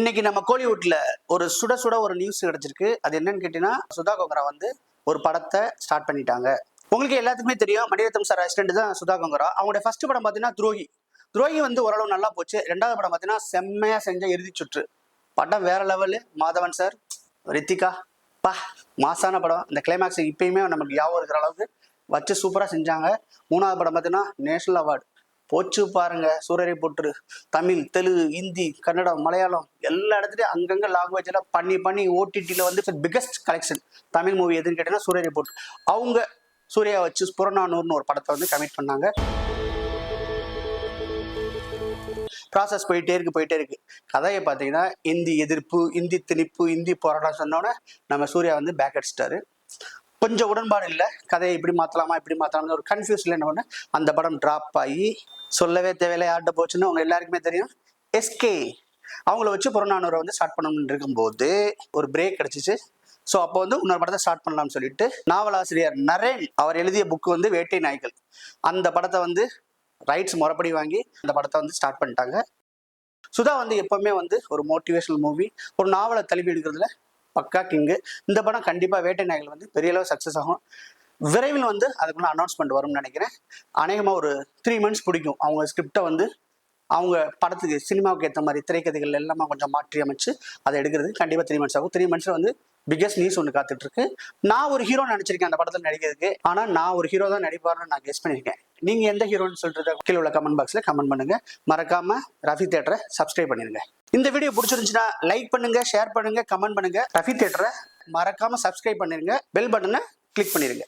இன்னைக்கு நம்ம கோலிவுட்ல ஒரு சுட சுட ஒரு நியூஸ் கிடைச்சிருக்கு. அது என்னன்னு கேட்டீங்கன்னா, சுதா கோங்கரா வந்து ஒரு படத்தை ஸ்டார்ட் பண்ணிட்டாங்க. உங்களுக்கு எல்லாத்துக்குமே தெரியும், மணிரத்னம் சார் அசிஸ்டன்ட் தான் சுதா கோங்கரா. அவங்களுடைய ஃபர்ஸ்ட் படம் பார்த்தீங்கன்னா துரோகி. துரோகி வந்து ஓரளவு நல்லா போச்சு. ரெண்டாவது படம் பார்த்தீங்கன்னா செம்மையா செஞ்ச இறுதி சுற்று. படம் வேற லெவலு. மாதவன் சார், ரித்திகா, பா மாசான படம். இந்த கிளைமேக்ஸ் இப்பயுமே நமக்கு ஞாபகம் இருக்கிற அளவுக்கு வச்சு சூப்பரா செஞ்சாங்க. மூணாவது படம் பார்த்தீங்கன்னா நேஷனல் அவார்டு போச்சு பாருங்க. சூரரை போட்டு தமிழ், தெலுங்கு, ஹிந்தி, கன்னடம், மலையாளம் எல்லா இடத்துலயும் அங்கங்க லாங்குவேஜ் எல்லாம் பண்ணி பண்ணி ஓடிடியில் வந்து பிகெஸ்ட் கலெக்ஷன் தமிழ் மூவி எதுன்னு கேட்டீங்கன்னா சூரரை போட்டு. அவங்க சூர்யா வச்சு புறநானூர்னு ஒரு படத்தை வந்து கமிட் பண்ணாங்க. ப்ராசஸ் போயிட்டே இருக்கு. கதையை பார்த்தீங்கன்னா இந்தி எதிர்ப்பு, இந்தி திணிப்பு, இந்தி போராட்டம் சொன்னோன்னே நம்ம சூர்யா வந்து பேக் அடிச்சிட்டாரு. கொஞ்சம் உடன்பாடு இல்லை, கதையை இப்படி மாற்றலாமா ஒரு கன்ஃபியூஸ்ல என்ன பண்ண அந்த படம் டிராப் ஆகி சொல்லவே தேவையில்லை யார்கிட்ட போச்சுன்னு அவங்க எல்லாருக்குமே தெரியும். எஸ்கே அவங்கள வச்சு புறநானூரை வந்து ஸ்டார்ட் பண்ணணும்னு இருக்கும்போது ஒரு பிரேக் கிடைச்சிச்சு. ஸோ அப்போ வந்து இன்னொரு படத்தை ஸ்டார்ட் பண்ணலாம்னு சொல்லிட்டு நாவலாசிரியர் நரேன் அவர் எழுதிய புக்கு வந்து வேட்டை நாய்கள், அந்த படத்தை வந்து ரைட்ஸ் முறைப்படி வாங்கி அந்த படத்தை வந்து ஸ்டார்ட் பண்ணிட்டாங்க. சுதா வந்து எப்பவுமே வந்து ஒரு மோட்டிவேஷனல் மூவி, ஒரு நாவலை தழுவி எடுக்கிறதுல பக்கா கிங்கு. இந்த படம் கண்டிப்பாக வேட்டை நாய்கள் வந்து பெரிய அளவு சக்ஸஸ் ஆகும். விரைவில் வந்து அதுக்குள்ள அனௌன்ஸ்மெண்ட் வரும்னு நினைக்கிறேன். அநேகமாக ஒரு 3 months பிடிக்கும். அவங்க ஸ்கிரிப்டை வந்து அவங்க படத்துக்கு சினிமாவுக்கு ஏற்ற மாதிரி திரைக்கதைகள் எல்லாமே கொஞ்சம் மாற்றி அமைச்சு அதை எடுக்கிறது கண்டிப்பாக 3 months ஆகும். 3 months வந்து பிகெஸ்ட் நியூஸ் ஒன்று காத்துட்டு இருக்கு. நான் ஒரு ஹீரோ நினைச்சிருக்கேன் அந்த படத்தில் நடிக்கிறதுக்கு. ஆனால் நான் ஒரு ஹீரோ தான் நடிப்பார்னு நான் கெஸ் பண்ணியிருக்கேன். நீங்க எந்த ஹீரோன்னு சொல்றத கீழே உள்ள கமெண்ட் பாக்ஸ்ல கமெண்ட் பண்ணுங்க. மறக்காம ரஃபி தியேட்டரை சப்ஸ்கிரைப் பண்ணிருங்க. இந்த வீடியோ பிடிச்சிருந்துச்சுன்னா லைக் பண்ணுங்க, ஷேர் பண்ணுங்க, கமெண்ட் பண்ணுங்க. ரஃபி தியேட்டரை மறக்காம சப்ஸ்கிரைப் பண்ணிருங்க. பெல் பட்டனை கிளிக் பண்ணிருங்க.